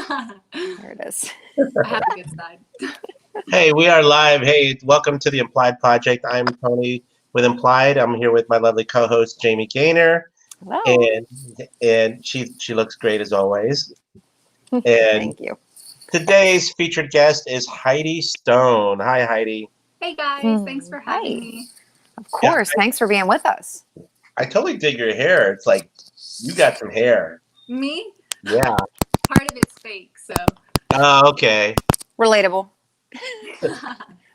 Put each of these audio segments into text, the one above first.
There it is. I have a good side. Hey, we are live. Hey, welcome to the Implied Project. I'm Tony with Implied. I'm here with my lovely co-host Jamie Gaynor, Hello. and she looks great as always. And Thank you. today's featured guest is Heidi Stone. Hi, Heidi. Hey guys, thanks for having me. Of course. Thanks for being with us. I totally dig your hair. It's like you got some hair. Me? Yeah. Part of it's fake, so. Oh, okay. Relatable.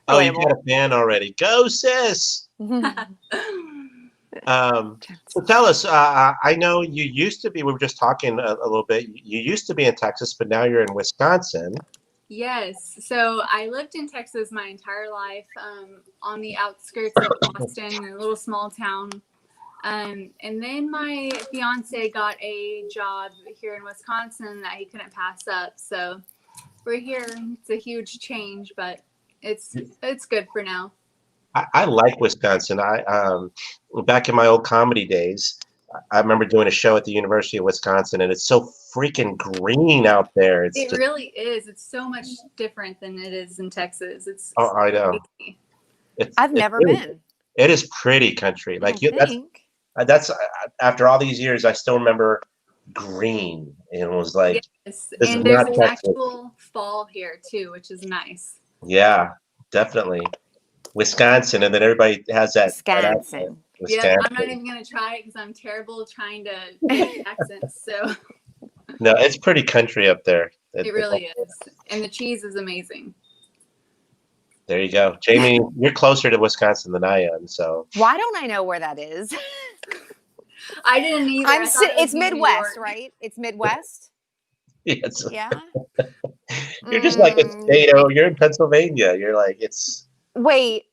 Oh, you got a fan already. Go, sis. So tell us, I know you used to be, we were just talking a little bit, you used to be in Texas, but now you're in Wisconsin. Yes, so I lived in Texas my entire life, on the outskirts of Austin, in a little small town. And then my fiance got a job here in Wisconsin that he couldn't pass up. So we're here. It's a huge change, but it's good for now. I like Wisconsin. Back in my old comedy days, I remember doing a show at the University of Wisconsin, and it's so freaking green out there. It really is. It's so much different than it is in Texas. It's I know. I've never been. It is pretty country. Like that's after all these years, I still remember green, and it was like, yes. And there's an actual fall here too, which is nice. Yeah, definitely. Wisconsin, and then everybody has that Wisconsin. Yeah, I'm not even gonna try it because I'm terrible trying to make accents. So no, it's pretty country up there. It really is, and the cheese is amazing. There you go, Jamie. You're closer to Wisconsin than I am, so why don't I know where that is? I didn't either. It's Midwest, right? It's Midwest. Yes. Yeah. You're just like a state. You're in Pennsylvania. You're like it's. Wait,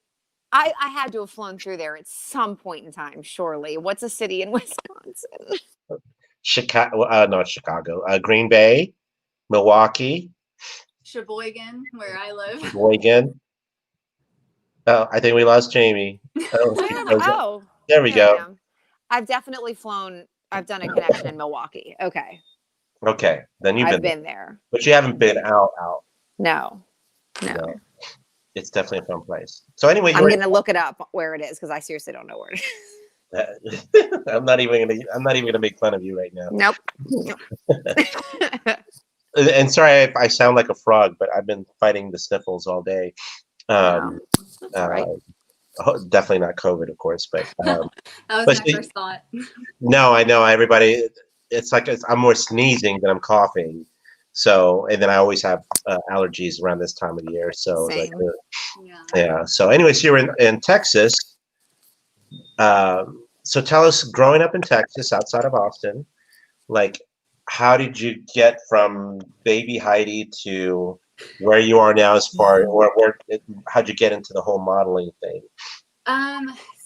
I had to have flown through there at some point in time, surely. What's a city in Wisconsin? Chicago, not Chicago. Green Bay, Milwaukee. Sheboygan, where I live. Sheboygan. Oh, I think we lost Jamie. Oh, there we go. I've definitely flown. I've done a connection in Milwaukee. Okay. Okay, then you've been there, but you haven't been out. No. It's definitely a fun place. So anyway, I'm going to look it up where it is because I seriously don't know where it is. I'm not even gonna make fun of you right now. Nope. And sorry if I sound like a frog, but I've been fighting the sniffles all day. Right. Definitely not COVID, of course, but that was my first thought. No, I know everybody. It's like I'm more sneezing than I'm coughing. So, and then I always have allergies around this time of the year. So, yeah. So, anyways, you're in Texas. So, tell us, growing up in Texas, outside of Austin, like, how did you get from baby Heidi to where you are now? As far, how'd you get into the whole modeling thing?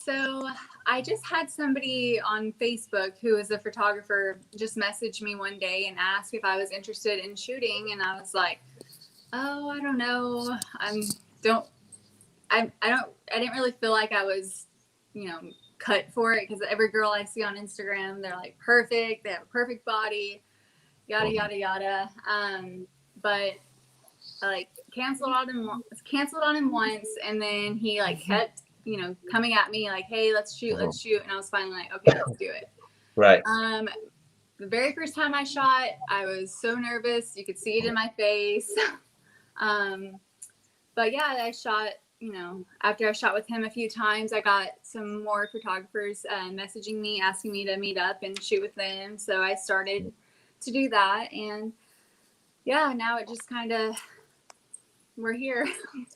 So I just had somebody on Facebook who is a photographer just message me one day and ask if I was interested in shooting, and I was like, oh, I don't know. I didn't really feel like I was, cut for it, because every girl I see on Instagram, they're like perfect, they have a perfect body, yada yada yada. But I like canceled on him once, and then he like kept coming at me like, hey, let's shoot. And I was finally like, okay, let's do it. Right. The very first time I shot, I was so nervous. You could see it in my face. But yeah, I shot, after I shot with him a few times, I got some more photographers messaging me, asking me to meet up and shoot with them. So I started to do that. And yeah, now it just kind of, we're here.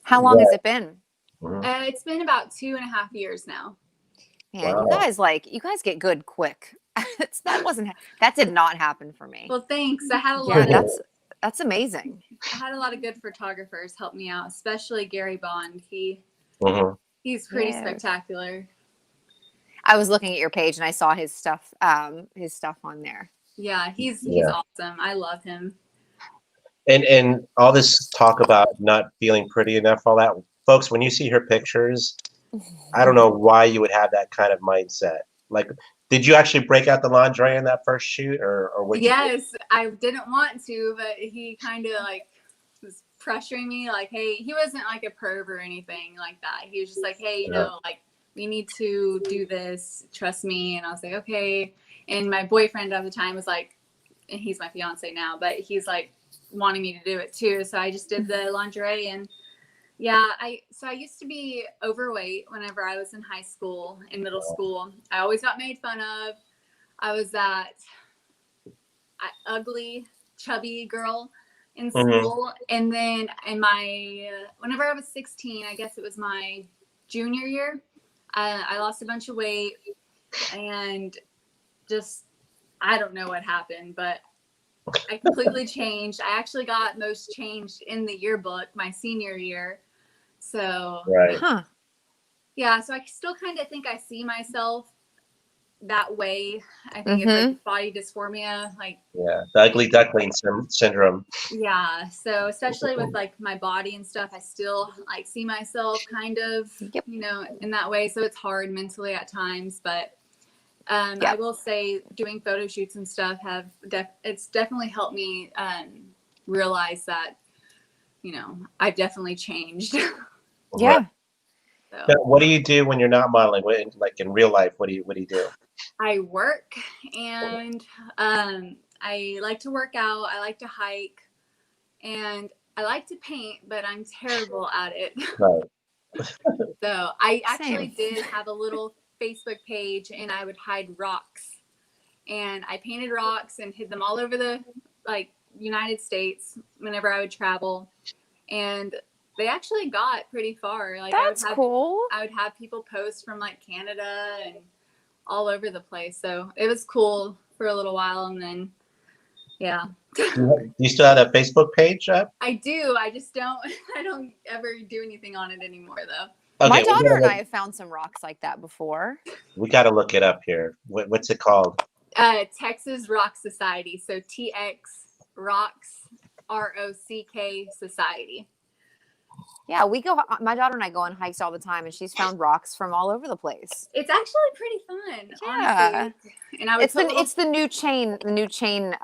How long has it been? It's been about 2.5 years now. Yeah, wow. You guys get good quick. That did not happen for me. Well, thanks. I had a lot. That's amazing. I had a lot of good photographers help me out, especially Gary Bond. He's pretty spectacular. I was looking at your page and I saw his stuff on there. Yeah, he's awesome. I love him. And all this talk about not feeling pretty enough, all that, folks, when you see her pictures, I don't know why you would have that kind of mindset. Like, Did you actually break out the lingerie in that first shoot, or what? Yes, I didn't want to, but he kind of like was pressuring me. Like, hey, he wasn't like a perv or anything like that. He was just like, hey, you know, like we need to do this. Trust me. And I was like, okay. And my boyfriend at the time was like, and he's my fiance now, but he's like wanting me to do it too. So I just did the lingerie. And yeah, I used to be overweight whenever I was in high school and middle school. I always got made fun of. I was that ugly, chubby girl in school. And then in my whenever I was 16, I guess it was my junior year, I lost a bunch of weight, and just I don't know what happened, but I completely changed. I actually got most changed in the yearbook my senior year. So yeah, so I still kind of think I see myself that way. I think it's like body dysphoria, like the ugly duckling syndrome. Yeah, so especially with like my body and stuff, I still like see myself kind of, you know, in that way. So it's hard mentally at times, but I will say doing photo shoots and stuff it's definitely helped me realize that, you know, I've definitely changed. Yeah. So, now, what do you do when you're not modeling? Like in real life, what do you do? I work, and I like to work out. I like to hike, and I like to paint, but I'm terrible at it. Right. So I actually did have a little Facebook page, and I would hide rocks, and I painted rocks and hid them all over the like United States whenever I would travel, and they actually got pretty far. Like That's cool. I would have people post from like Canada and all over the place. So it was cool for a little while, and then yeah. Do you still have that Facebook page up? I do. I just don't. I don't ever do anything on it anymore, though. Okay, my daughter and I have found some rocks like that before. We got to look it up here. What's it called? Texas Rock Society. So TX Rocks, ROCK Society. Yeah, my daughter and I go on hikes all the time, and she's found rocks from all over the place. It's actually pretty fun, honestly. And I would it's the new chain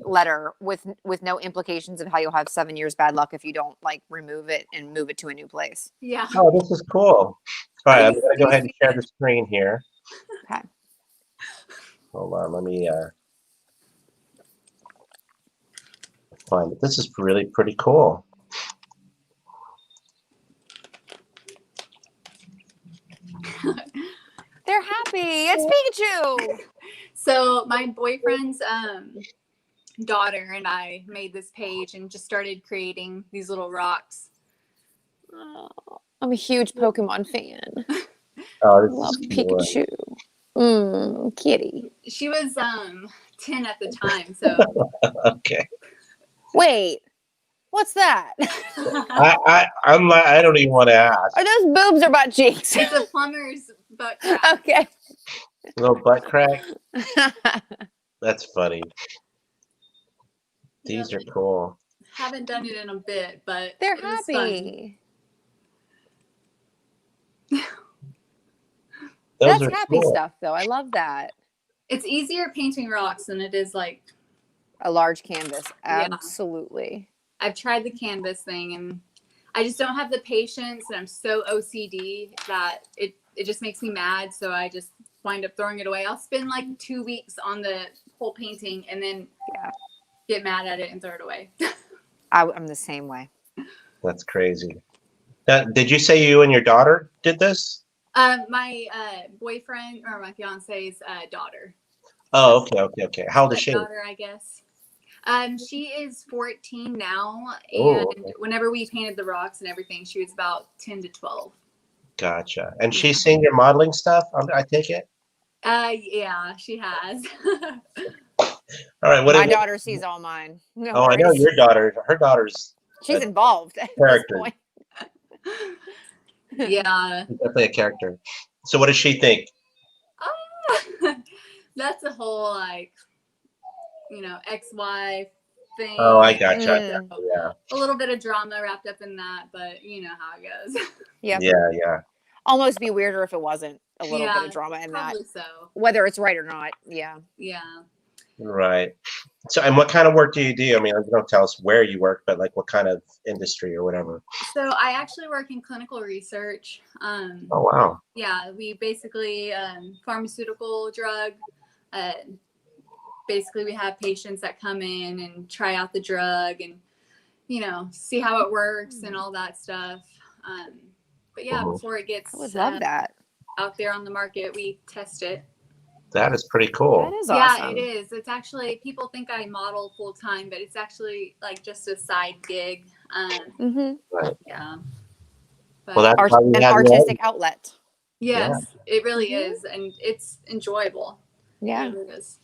letter with no implications of how you'll have 7 years bad luck if you don't like remove it and move it to a new place. Yeah. Oh, this is cool. All right, I'm gonna go ahead and share the screen here. Okay. Hold on, let me find it. This is really pretty cool. They're happy. It's Pikachu. So my boyfriend's daughter and I made this page and just started creating these little rocks. Oh, I'm a huge Pokemon fan. Oh, this Love is Pikachu. Kitty. She was 10 at the time, so okay. Wait, what's that? I don't even want to ask. Are those boobs or butt cheeks? It's a plumber's butt crack. Okay. A little butt crack. That's funny. These are cool. Haven't done it in a bit, but they're it was happy. Those That's are happy cool. stuff, though. I love that. It's easier painting rocks than it is like a large canvas. Yeah. Absolutely. I've tried the canvas thing, and I just don't have the patience, and I'm so OCD that it just makes me mad. So I just wind up throwing it away. I'll spend like 2 weeks on the whole painting and then get mad at it and throw it away. I'm the same way. That's crazy. Now, did you say you and your daughter did this? My boyfriend or my fiance's daughter. Oh, okay. How old is she? Daughter, I guess. She is 14 now, Oh, and whenever we painted the rocks and everything, she was about 10 to 12. Gotcha. And she's seen your modeling stuff, I take it? Yeah, she has. All right. My daughter sees all mine. No I know worries. your daughter. Her daughter's She's involved at this point. Yeah. She's definitely a character. So what does she think? That's a whole like, ex-wife thing. Oh, I gotcha. So, yeah. A little bit of drama wrapped up in that, but you know how it goes. Yeah. Yeah. almost be weirder if it wasn't a little bit Yeah, of drama in that, probably so. whether it's right or not. Yeah. Yeah. Right. So, and what kind of work do you do? I mean, don't tell us where you work, but like what kind of industry or whatever. So I actually work in clinical research. Oh, wow. Yeah, we basically pharmaceutical drug. Uh, Basically, we have patients that come in and try out the drug and see how it works and all that stuff. But yeah, Mhm. before it I gets would love that. out there on the market, we test it. That is pretty That cool. is Yeah, awesome. it is. It's actually, people think I model full time, but it's actually like just a side gig. Mm-hmm. Right. Yeah. Well, But that's why we An have you artistic on. outlet. yes, it really Mhm. is, and it's enjoyable. Yeah. It really is.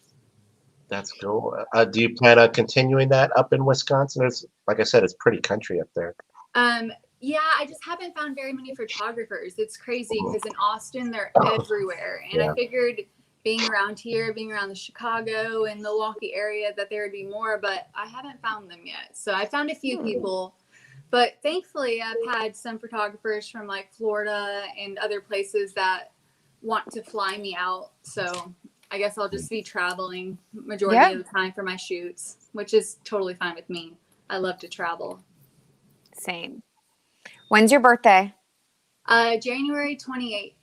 That's cool. Do you plan on continuing that up in Wisconsin? There's, like I said, it's pretty country up there. Yeah, I just haven't found very many photographers. It's crazy Mhm. because in Austin they're everywhere, and I Yeah. figured being around here, being around the Chicago and Milwaukee area, that there would be more, but I haven't found them yet. So I found a few people, but thankfully I've had some photographers from like Florida and other places that want to fly me out. So I guess I'll just be traveling majority of the time for my shoots, which is totally fine with me. I love to travel. Same. When's your birthday? January 28th.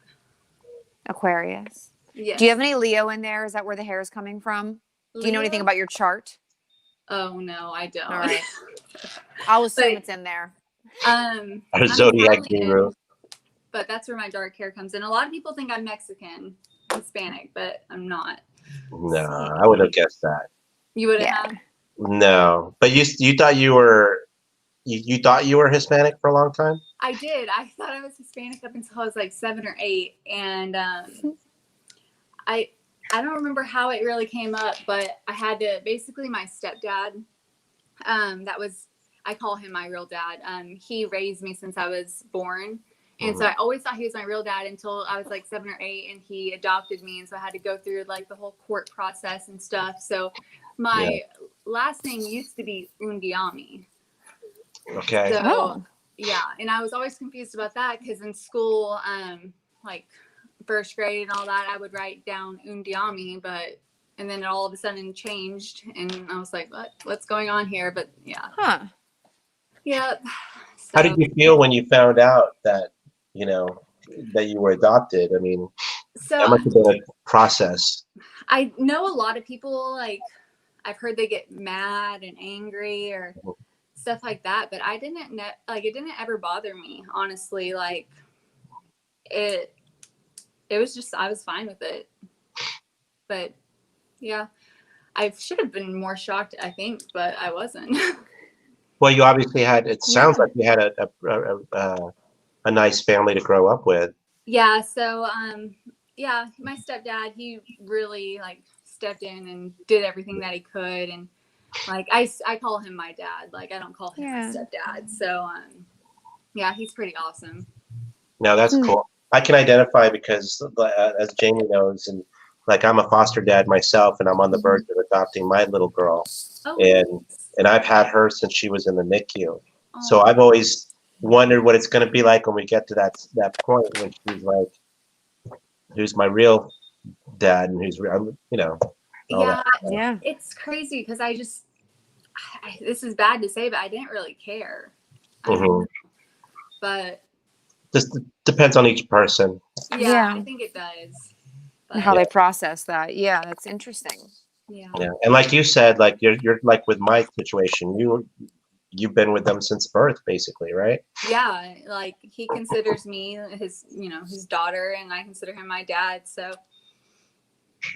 Aquarius. Yes. Do you have any Leo in there? Is that where the hair is coming from? Do you know anything Leo? about your chart? Oh no, I don't. All right. I'll assume But, it's in there. I'm Our zodiac Italian, guru. but that's where my dark hair comes in. A lot of people think I'm Mexican, Hispanic, but I'm not. No, I wouldn't have guessed that. You wouldn't Yeah. have? No, but you thought you were you thought you were Hispanic for a long time? I did. I thought I was Hispanic up until I was like 7 or 8, and I don't remember how it really came up, but I had to basically my stepdad. That was, I call him my real dad. He raised me since I was born. And so I always thought he was my real dad until I was like 7 or 8, and he adopted me. And so I had to go through like the whole court process and stuff. So my last name used to be Undiami. Okay. So yeah, and I was always confused about that because in school, like first grade and all that, I would write down Undiami, and then it all of a sudden changed, and I was like, what's going on here? But yeah. Huh. Yep. So, How did you feel when you found out that that you were adopted? I mean, that must have been a process. I know a lot of people, like I've heard they get mad and angry or stuff like that, but I didn't it didn't ever bother me, honestly. Like it was just, I was fine with it. But yeah, I should have been more shocked, I think, but I wasn't. Well, you obviously had. It sounds like you had a nice family to grow up with. Yeah. So, yeah, my stepdad, he really like stepped in and did everything that he could. And like, I call him my dad. Like, I don't call him my stepdad. So, yeah, he's pretty awesome. No, that's cool. I can identify because, as Jamie knows, and like I'm a foster dad myself, and I'm on the verge of adopting my little girl, and I've had her since she was in the NICU. So I've always wondered what it's going to be like when we get to that point when she's like, "Who's my real dad?" and who's real, Yeah, it's crazy because this is bad to say, but I didn't really care. But just depends on each person. Yeah, I think it does. But how they process that. Yeah, that's interesting. Yeah. And like you said, like you're like with my situation, you've been with them since birth, basically, right? Yeah, like he considers me his daughter, and I consider him my dad. So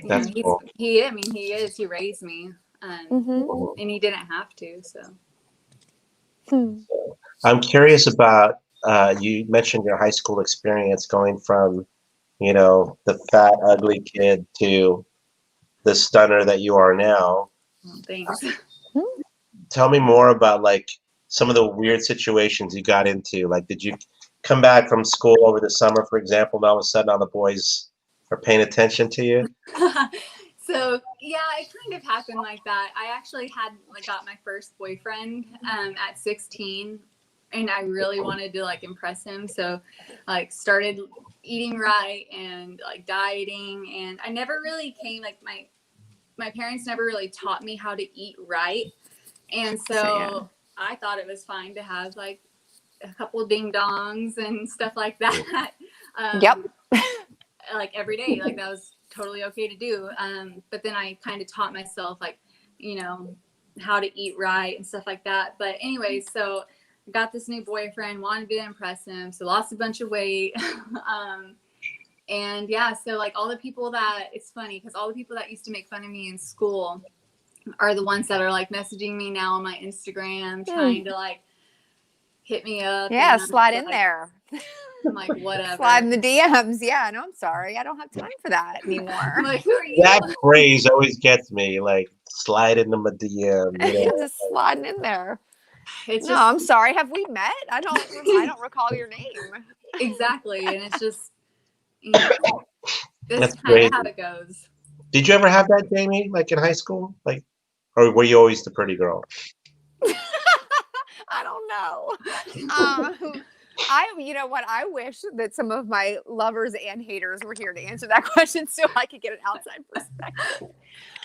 That's cool. he is. He raised me, and he didn't have to. So I'm curious about. You mentioned your high school experience going from, the fat, ugly kid to the stunner that you are now. Thanks. Tell me more about like some of the weird situations you got into. Like, did you come back from school over the summer, for example, and all of a sudden all the boys are paying attention to you? So yeah, it kind of happened like that. I actually got my first boyfriend at 16. and I really wanted to like impress him. So like started eating right and like dieting, and I never really came like my parents never really taught me how to eat right. And so I thought it was fine to have like a couple of ding dongs and stuff like that. Yep. Like every day, like that was totally okay to do. But then I kind of taught myself like, you know, how to eat right and stuff like that. But anyway, so I got this new boyfriend, wanted to impress him. So lost a bunch of weight. And yeah, so like all the people that, it's funny because all the people that used to make fun of me in school are the ones that are like messaging me now on my Instagram, trying to like hit me up. Yeah, and I'm slide just in like, there. I'm like, whatever. Slide in the DMs. Yeah, no, I'm sorry. I don't have time for that anymore. I'm like, who are you? That phrase always gets me, like slide into my DM, you know. Just sliding in there. It's No, just I'm sorry. Have we met? I don't recall your name. exactly. And it's just, you know, That's that's kind crazy. of how it goes. Did you ever have that, Jamie, like in high school? Like, or were you always the pretty girl? I don't know. You know what? I wish that some of my lovers and haters were here to answer that question so I could get an outside perspective.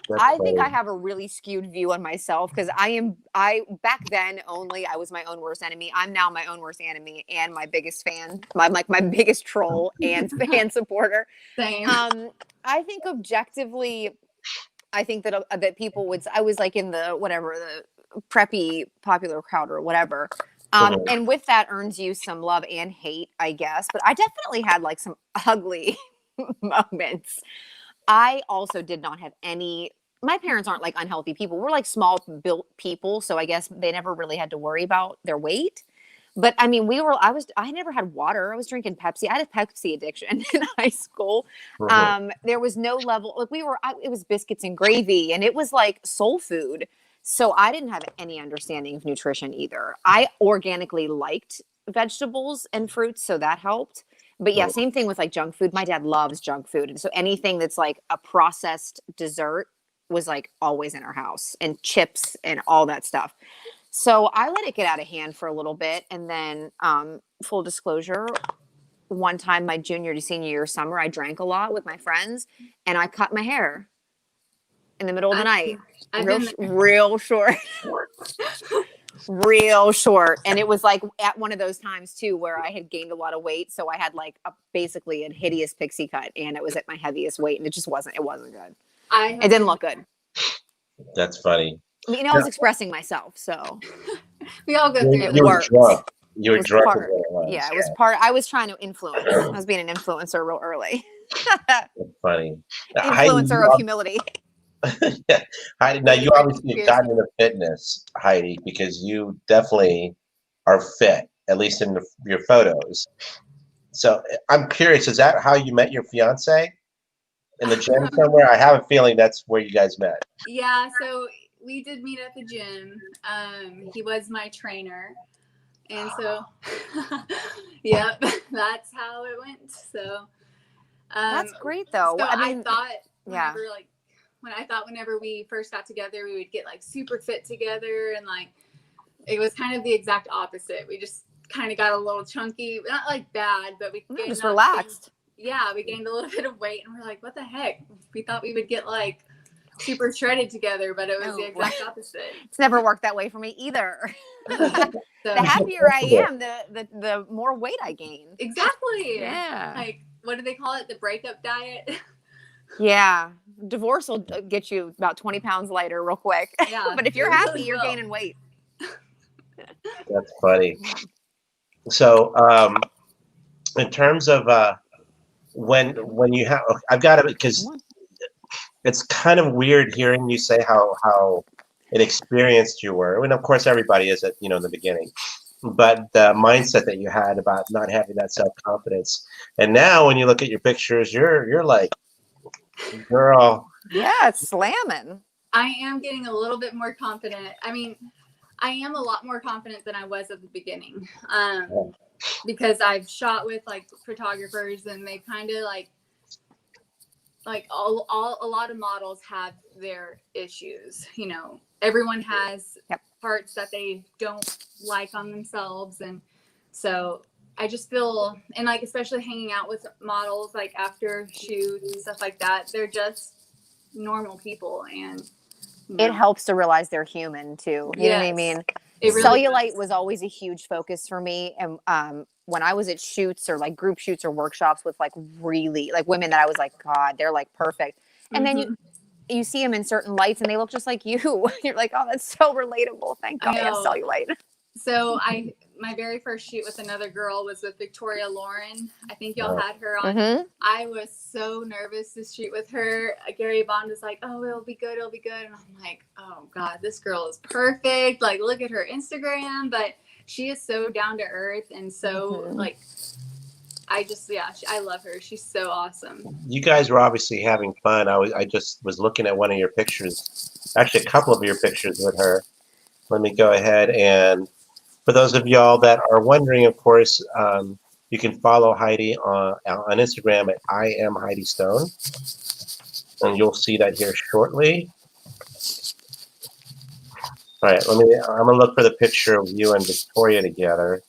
That's I think funny. I have a really skewed view on myself because back then only I was my own worst enemy. I'm now my own worst enemy and my biggest fan. I'm like my biggest troll and fan supporter. Same. I think objectively, I think that people would. I was like in the whatever the preppy popular crowd or whatever. And with that earns you some love and hate, I guess. But I definitely had like some ugly moments. I also did not have any. My parents aren't like unhealthy people. We're like small built people, so I guess they never really had to worry about their weight. But I mean, I never had water. I was drinking Pepsi. I had a Pepsi addiction in high school. There was no level, like it was biscuits and gravy and it was like soul food. So I didn't have any understanding of nutrition either. I organically liked vegetables and fruits, so that helped. But yeah, same thing with like junk food. My dad loves junk food. And so anything that's like a processed dessert was like always in our house, and chips and all that stuff. So I let it get out of hand for a little bit. And then, full disclosure, one time my junior to senior year summer, I drank a lot with my friends and I cut my hair in the middle of the night. Real short. Real short. And it was like at one of those times too where I had gained a lot of weight. So I had like basically a hideous pixie cut and it was at my heaviest weight and it wasn't good. It didn't look good. That's funny. I mean, I was expressing myself, so we all go through it. You were drunk. You were It was drunk. part. Yeah, it was part. I was trying to influence. I was being an influencer real early. That's funny. Influencer of humility. Heidi, now you obviously have gotten into fitness, Heidi, because you definitely are fit, at least in your photos. So I'm curious, is that how you met your fiance? In the gym somewhere? I have a feeling that's where you guys met. Yeah, so we did meet at the gym. He was my trainer. And so, yep, that's how it went. So, that's great though. So I mean, I thought whenever we first got together, we would get like super fit together, and like it was kind of the exact opposite. We just kind of got a little chunky, not like bad, but we just relaxed. We gained a little bit of weight, and we're like, what the heck? We thought we would get like super shredded together, but it was the exact opposite. It's never worked that way for me either. The happier I am, the more weight I gain. Exactly. Yeah. Like, what do they call it? The breakup diet. Yeah. Divorce will get you about 20 pounds lighter real quick. Yeah. But if you're happy, you're gaining weight. That's funny. So, in terms of when you have, I've got to, because it's kind of weird hearing you say how inexperienced you were. And of course, everybody is in the beginning. But the mindset that you had about not having that self-confidence. And now when you look at your pictures, you're like, girl. Yeah, it's slamming. I am getting a little bit more confident. I mean, I am a lot more confident than I was at the beginning. Because I've shot with like photographers, and they kind of like a lot of models have their issues. Everyone has parts that they don't like on themselves. And so I just feel, and like, especially hanging out with models, like after shoots and stuff like that, they're just normal people. And it helps to realize they're human too. You know what I mean? It really Cellulite does. was always a huge focus for me. And when I was at shoots or like group shoots or workshops with like really like women that I was like, God, they're like perfect. And then you see them in certain lights and they look just like you. You're like, oh, that's so relatable. Thank God I have cellulite. So my very first shoot with another girl was with Victoria Lauren. I think y'all had her on. I was so nervous to shoot with her. Gary Bond was like, oh, it'll be good. And I'm like, oh God, this girl is perfect. Like, look at her Instagram. But she is so down to earth. And so like, I love her. She's so awesome. You guys were obviously having fun. I just was looking at one of your pictures, actually a couple of your pictures with her. Let me go ahead, and for those of y'all that are wondering, of course, you can follow Heidi on Instagram at I am Heidi Stone, and you'll see that here shortly. All right, I'm gonna look for the picture of you and Victoria together,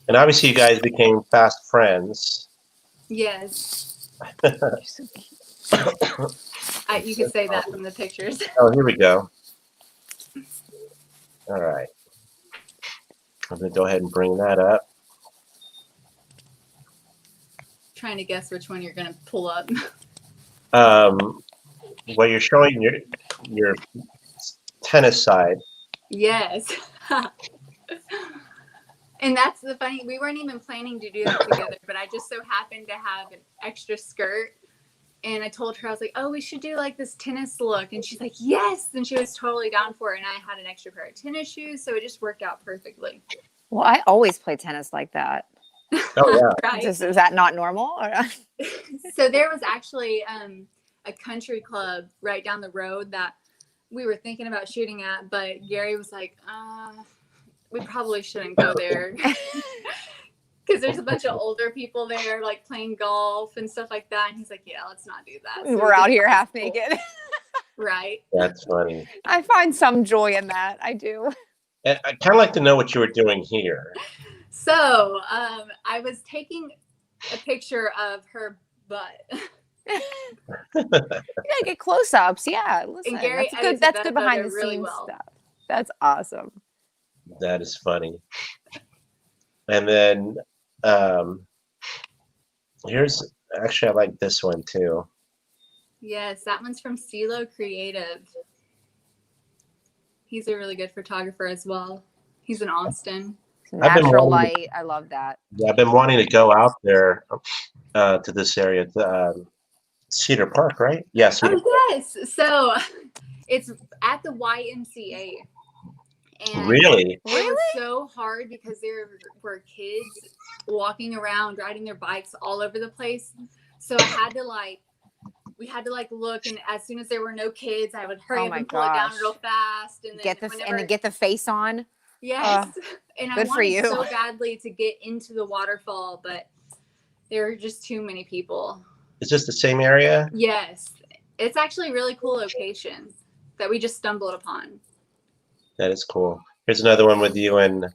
and obviously you guys became fast friends. Yes. You could say that from the pictures. Oh, here we go. All right. I'm going to go ahead and bring that up. Trying to guess which one you're going to pull up. Well, you're showing your tennis side. Yes. And that's the funny, we weren't even planning to do that together, but I just so happened to have an extra skirt. And I told her, I was like, oh, we should do like this tennis look. And she's like, yes. And she was totally down for it. And I had an extra pair of tennis shoes. So it just worked out perfectly. Well, I always play tennis like that. Oh, yeah. Right. Is that not normal? So there was actually a country club right down the road that we were thinking about shooting at. But Gary was like, we probably shouldn't go there. Because there's a bunch of older people there, like playing golf and stuff like that. And he's like, yeah, let's not do that. So we're out here half naked. Right. That's funny. I find some joy in that. I do. I kind of like to know what you were doing here. So I was taking a picture of her butt. Yeah, get close-ups. Yeah, listen, And Gary that's good. That's good behind the really scenes stuff. That's awesome. That is funny. And then here's actually I like this one too. Yes, that one's from CeeLo Creative. He's a really good photographer as well. He's in Austin. Natural light. I love that. Yeah, I've been wanting to go out there to this area, Cedar Park, right? Yeah, Cedar Park. Yes. So it's at the YMCA. And Really? It was so hard because there were kids walking around, riding their bikes all over the place. So we had to look, and as soon as there were no kids, I would hurry up and pull it down real fast, and then get the face on. Yes, and I wanted so badly to get into the waterfall, but there were just too many people. Is this the same area? Yes, it's actually a really cool location that we just stumbled upon. That is cool. Here's another one with you and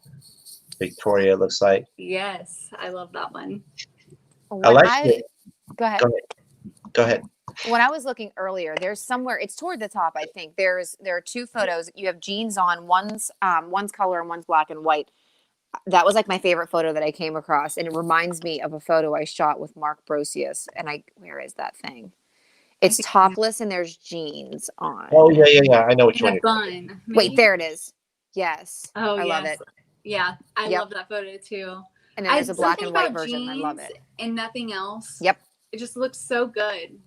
Victoria, it looks like. Yes, I love that one. I like it. Go ahead. Go ahead. When I was looking earlier, there's somewhere, it's toward the top, I think. There are two photos. You have jeans on, one's color and one's black and white. That was like my favorite photo that I came across. And it reminds me of a photo I shot with Mark Brosius. And where is that thing? It's topless and there's jeans on. Oh, yeah. I know which one. A bun. Wait, there it is. Yes. Oh, I love it. Yeah, I love that photo too. And then there's a black and white version. I love it. And nothing else. Yep. It just looks so good.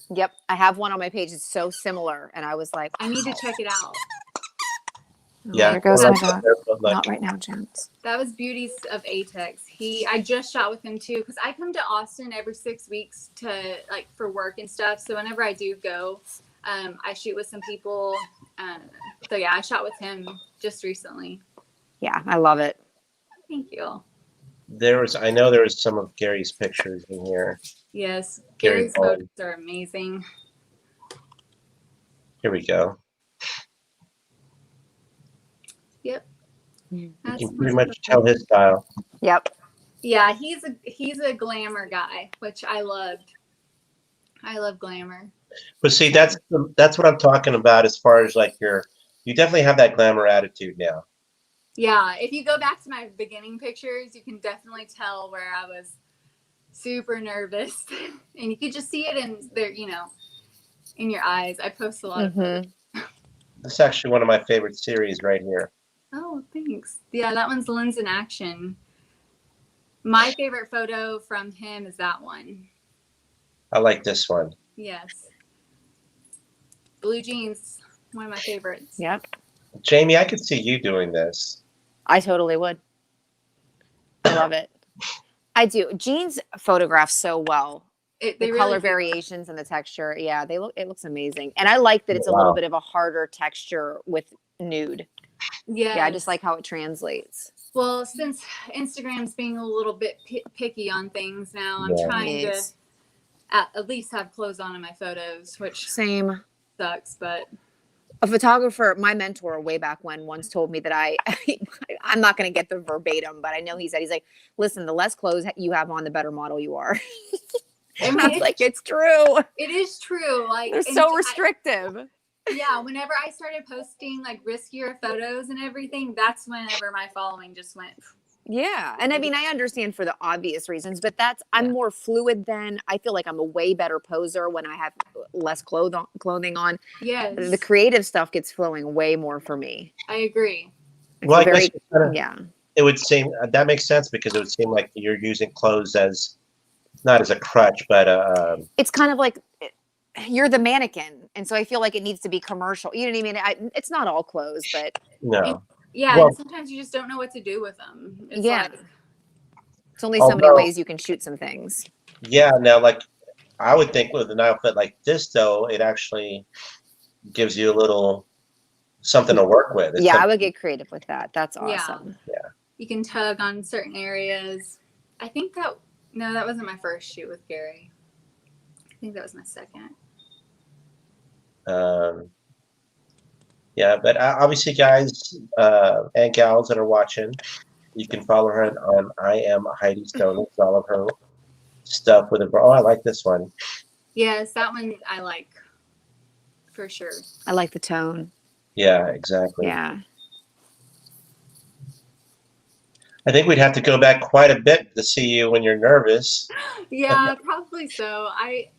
Yep. I have one on my page. It's so similar. And I was like, I need to check it out. Yeah. There goes my dog. Not right now, gents. That was Beauties of Atex. I just shot with him too, because I come to Austin every 6 weeks to for work and stuff. So whenever I do go, I shoot with some people. So yeah, I shot with him just recently. Yeah, I love it. Thank you. I know there was some of Gary's pictures in here. Yes, Gary's photos are amazing. Here we go. Yep. You That's can pretty much tell his style. Yep. Yeah, he's a glamour guy, which I loved. I love glamour. But see, that's what I'm talking about as far as like you definitely have that glamour attitude now. Yeah, if you go back to my beginning pictures, you can definitely tell where I was super nervous, and you could just see it in there, in your eyes. I post a lot of photos. This is actually one of my favorite series right here. Oh, thanks. Yeah, that one's Lens in Action. My favorite photo from him is that one. I like this one. Yes. Blue jeans, one of my favorites. Yep. Jamie, I could see you doing this. I totally would. I love it. I do. Jeans photograph so well. They The really color do. variations and the texture. Yeah, it looks amazing. And I like that it's a little bit of a harder texture with nude. Yes. Yeah, I just like how it translates. Well, since Instagram's being a little bit picky on things now, I'm Yeah. trying Yes. to at least have clothes on in my photos, which Same. sucks, but A photographer, my mentor way back when, once told me that I'm not going to get the verbatim, but I know he said, he's like, listen, the less clothes you have on, the better model you are. I mean, I was like, it's true. it is true. Like, They're so restrictive. Yeah, whenever I started posting like riskier photos and everything, that's whenever my following just went. Yeah. And I mean, I understand for the obvious reasons, but I'm more fluid then. I feel like I'm a way better poser when I have less clothing on. Yes. The creative stuff gets flowing way more for me. I agree. Well, I guess yeah. It would seem that makes sense because it would seem like you're using clothes as not as a crutch, but it's kind of like you're the mannequin, and so I feel like it needs to be commercial. You know what I mean? It's not all clothes, but no. And sometimes you just don't know what to do with them. It's it's only so many ways you can shoot some things. Yeah. Now, like I would think with an outfit like this, though, it actually gives you a little something to work with. I would get creative with that. That's awesome. Yeah. You can tug on certain areas. I think that wasn't my first shoot with Gary. I think that was my second. Yeah, but obviously, guys and gals that are watching, you can follow her on I am Heidi Stone. It's all of her stuff with a. Oh, I like this one. Yes, that one I like for sure. I like the tone. Yeah, exactly. Yeah. I think we'd have to go back quite a bit to see you when you're nervous. Yeah, probably so. I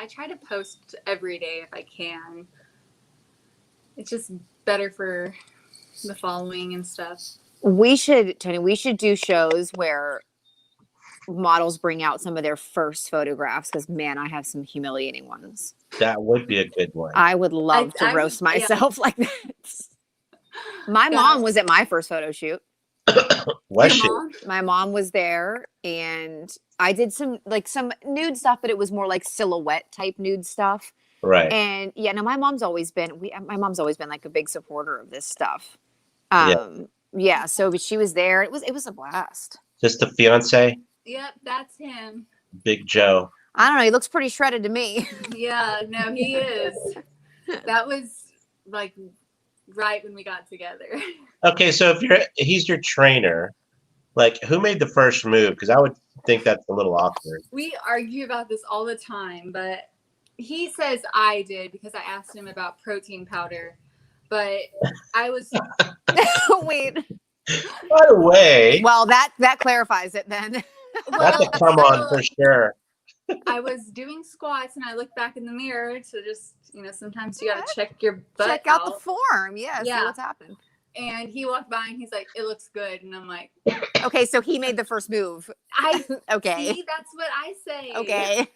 try to post every day if I can. It's just better for the following and stuff. Tony, we should do shows where models bring out some of their first photographs because, man, I have some humiliating ones. That would be a good one. I would love to roast myself like that. My mom was at my first photo shoot. Was she? My mom was there, and I did some nude stuff, but it was more like silhouette type nude stuff. Right. And my mom's always been like a big supporter of this stuff. So but she was there. It was a blast. Just the fiance? Yep, that's him. Big Joe. I don't know, he looks pretty shredded to me. Yeah, no, he is. That was like right when we got together. Okay, so if he's your trainer, like who made the first move? Because I would think that's a little awkward. We argue about this all the time, but he says I did because I asked him about protein powder, but I was wait. By the way, well, that clarifies it then. That's a come on for sure. I was doing squats and I looked back in the mirror to just, sometimes you got to check your butt check out the form. Yeah, see what's happened. And he walked by and he's like, it looks good. And I'm like, okay, so he made the first move. Okay. See, that's what I say. Okay.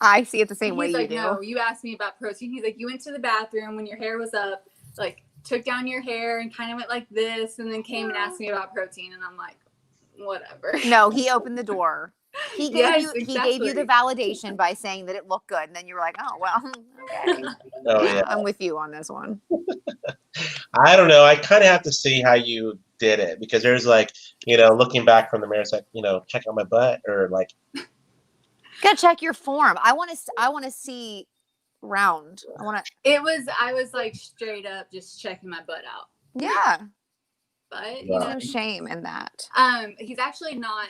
I see it the same way you do. No, you asked me about protein. He's like, you went to the bathroom when your hair was up, like took down your hair and kind of went like this and then came and asked me about protein. And I'm like, whatever. No, he opened the door. He gave you the validation by saying that it looked good. And then you were like, oh, well, okay. Oh, yeah. I'm with you on this one. I don't know. I kind of have to see how you did it because there's like, looking back from the mirror, it's like, check out my butt or like. Gotta check your form. I want to see round. I was like straight up just checking my butt out. Yeah. but Wow. No shame in that. he's actually not.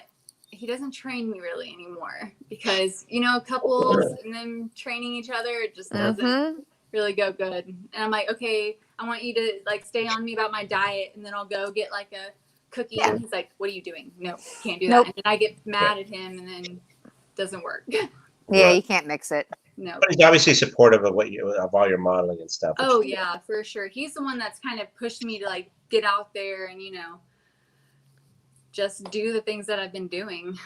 He doesn't train me really anymore because couples and them training each other, it just doesn't really go good. And I'm like, okay, I want you to like stay on me about my diet, and then I'll go get like a cookie. Yeah. And he's like, what are you doing? No, can't do Nope. that. And then I get mad at him, and then it doesn't work. Yeah, Right. you can't mix it. No. But he's obviously supportive of of all your modeling and stuff. Oh yeah, for sure. He's the one that's kind of pushed me to like get out there and just do the things that I've been doing.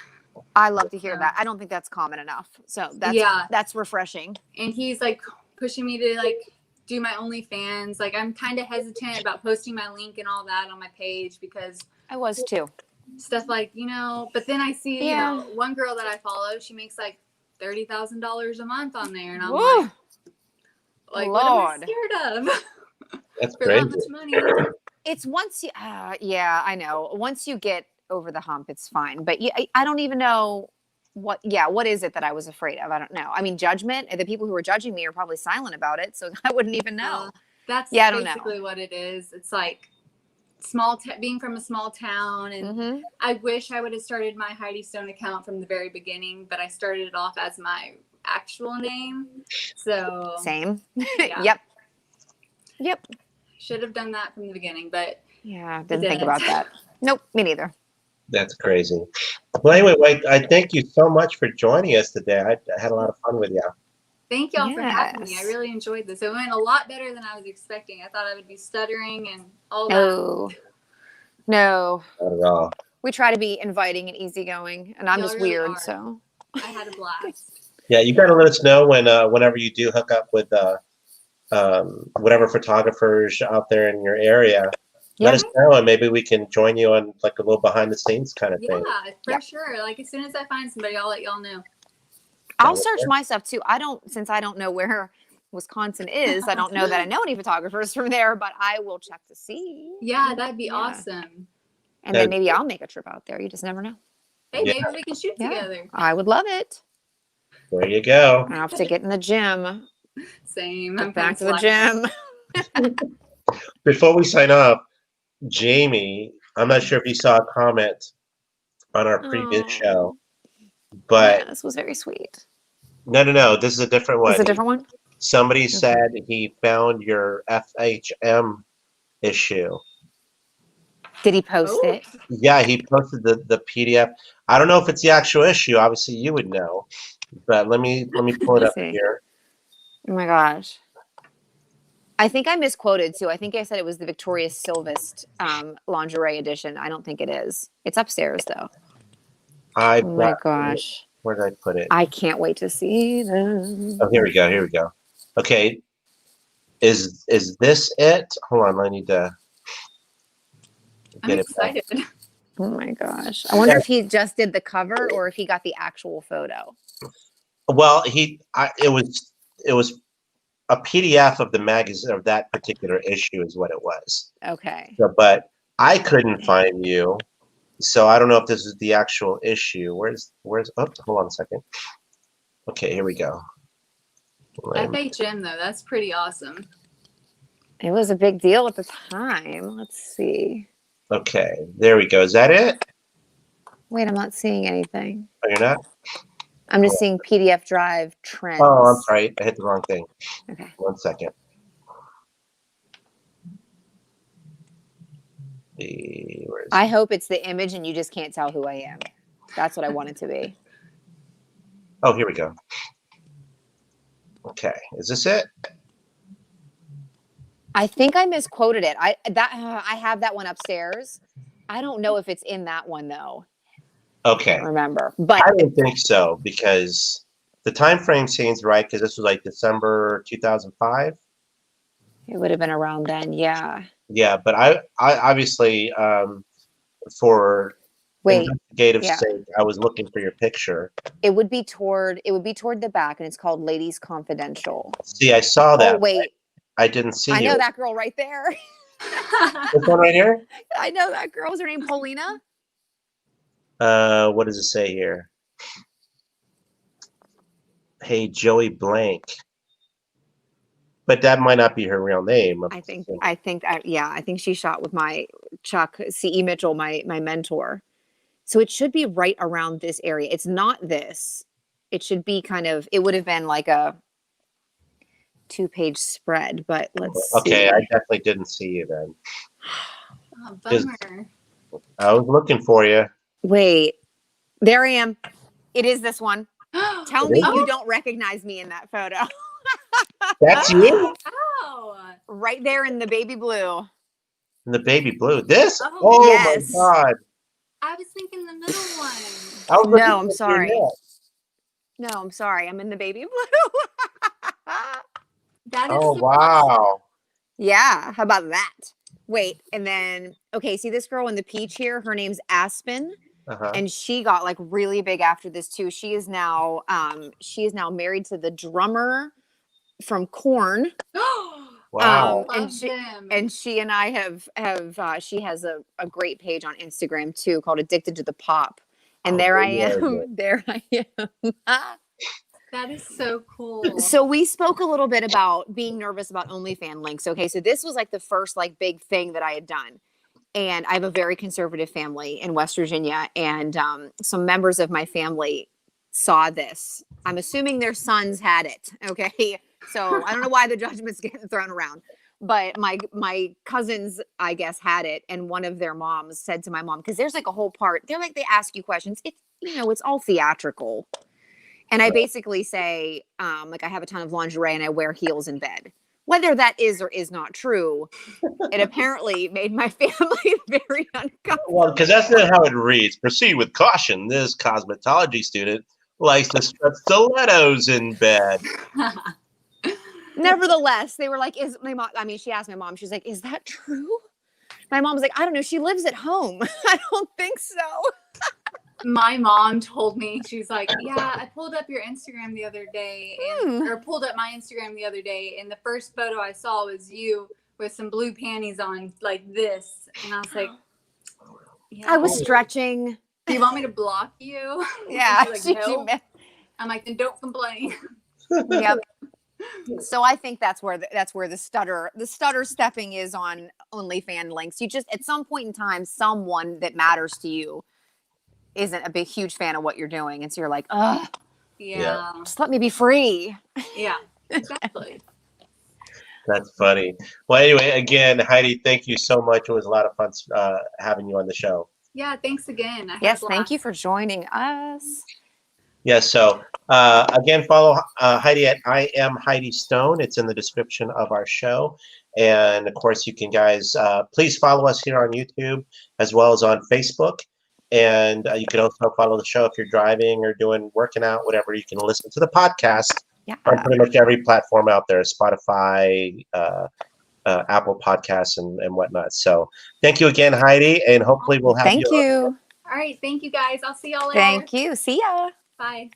I love to hear that. I don't think that's common enough. So that's refreshing. And he's like pushing me to like do my OnlyFans. Like I'm kind of hesitant about posting my link and all that on my page because I was too. stuff like, but then I see, one girl that I follow, she makes like $30,000 a month on there. And I'm like, what am I scared of? That's For crazy. that much money. It's once you, yeah, I know. Once you get over the hump, it's fine. But I don't even know what is it that I was afraid of? I don't know. I mean, judgment. The people who were judging me are probably silent about it, so I wouldn't even know. That's I don't basically know what it is. It's like being from a small town, and I wish I would have started my Heidi Stone account from the very beginning, but I started it off as my actual name. So same. Yeah. Yep. Should have done that from the beginning, but didn't think about that. Nope, me neither. That's crazy. Well, anyway, Wade, I thank you so much for joining us today. I had a lot of fun with you. Thank y'all for having me. I really enjoyed this. It went a lot better than I was expecting. I thought I would be stuttering and all that. No. Not at all. We try to be inviting and easigoing, and I'm just really weird, so. I had a blast. Yeah, you got to let us know whenever you do hook up with whatever photographers out there in your area. Let us know, and maybe we can join you on like a little behind the scenes kind of thing. Yeah, for sure. Like as soon as I find somebody, I'll let y'all know. I'll search my stuff too. Since I don't know where Wisconsin is, I don't know that I know any photographers from there, but I will check to see. Yeah, that'd be awesome. And then maybe I'll make a trip out there. You just never know. Hey, maybe we can shoot together. I would love it. There you go. I have to get in the gym. Same. I'm back to the gym. Before we sign off, Jamie, I'm not sure if you saw a comment on our previous show, but this was very sweet. No, this is a different one. This is a different one? Somebody said he found your FHM issue. Did he post it? Yeah, he posted the PDF. I don't know if it's the actual issue. Obviously, you would know, but let me pull it up here. Oh my gosh. I think I misquoted too. I think I said it was the Victoria's Silvest lingerie edition. I don't think it is. It's upstairs though. Oh my gosh. Where did I put it? I can't wait to see them. Oh, here we go. Okay. Is this it? Hold on, I need to get it back. Oh my gosh. I wonder if he just did the cover or if he got the actual photo. Well, it was a PDF of the magazine of that particular issue is what it was. Okay. So, but I couldn't find you, so I don't know if this is the actual issue. Where's oh, hold on a second. Okay, here we go. FHM though, that's pretty awesome. It was a big deal at the time. Let's see. Okay, there we go. Is that it? Wait, I'm not seeing anything. Oh, you're not? I'm just seeing PDF drive trends. Oh, I'm sorry. I hit the wrong thing. Okay. 1 second. I hope it's the image and you just can't tell who I am. That's what I want it to be. Oh, here we go. Okay. Is this it? I think I misquoted it. I have that one upstairs. I don't know if it's in that one though. Okay. I don't remember, but I don't think so because the time frame seems right because this was like December 2005. It would have been around then, yeah. Yeah, but I obviously for investigative sake, I was looking for your picture. It would be toward the back, and it's called Ladies Confidential. See, I saw that. Oh wait, I didn't see. I know that girl right there. This one right here. I know that girl. Was her name Paulina? What does it say here? Hey, Joey Blank. but that might not be her real name. I think she shot with my Chuck C.E. Mitchell, my mentor. So it should be right around this area. It's not this. It should be kind of, it would have been like a 2-page spread, but let's Okay, see. I definitely didn't see you then. Oh, bummer. I was looking for you. Wait, there I am. It is this one. Tell me is? you don't recognize me in that photo. That's you? Oh. Right there in the baby blue. In the baby blue. This? Oh, Oh yes. my God. I was thinking the middle one. I was looking No, I'm for sorry. Jeanette. No, I'm sorry. I'm in the baby blue. That is Oh, so wow. awesome. Yeah, how about that? Wait, and then okay, see this girl in the peach here? Her name's Aspen, Uh-huh. and she got like really big after this too. She is now married to the drummer from Korn. Wow. Love them. And she and I have she has a great page on Instagram too called Addicted to the Pop. And Oh, there I yeah, am. There I am. That is so cool. So we spoke a little bit about being nervous about OnlyFans links. Okay, so this was like the first like big thing that I had done. And I have a very conservative family in West Virginia, and some members of my family saw this. I'm assuming their sons had it. Okay, so I don't know why the judgment's getting thrown around, but my cousins, I guess, had it, and one of their moms said to my mom, because there's like a whole part. They're like they ask you questions. It's it's all theatrical, and I basically say like I have a ton of lingerie and I wear heels in bed. Whether that is or is not true, it apparently made my family very uncomfortable. Well, because that's not how it reads. Proceed with caution. This cosmetology student likes to strut stilettos in bed. Nevertheless, they were like, is my mom, I mean, she asked my mom, she's like, is that true? My mom's like, I don't know. She lives at home. I don't think so. My mom told me, she's like, yeah, I pulled up your Instagram the other day, or pulled up my Instagram the other day, and the first photo I saw was you with some blue panties on like this. And I was like, yeah. I was stretching. Do you want me to block you? Yeah. She's like, no. I'm like, then don't complain. Yep. So I think that's where the stutter stepping is on OnlyFans links. You just at some point in time, someone that matters to you isn't a big huge fan of what you're doing, and so you're like, ugh, Yeah. just let me be free. Yeah. Exactly. That's funny. Well, anyway, again, Heidi, thank you so much. It was a lot of fun having you on the show. Yeah. Thanks again. Yes, thank you for joining us. Yes. So again, follow Heidi at I am Heidi Stone. It's in the description of our show. And of course, you can guys please follow us here on YouTube as well as on Facebook. And you can also follow the show if you're driving or working out, whatever. You can listen to the podcast on pretty much every platform out there, Spotify, Apple Podcasts, and whatnot. So thank you again, Heidi, and hopefully we'll have you. Thank you. All right. Thank you, guys. I'll see y'all later. Thank you. See ya. Bye.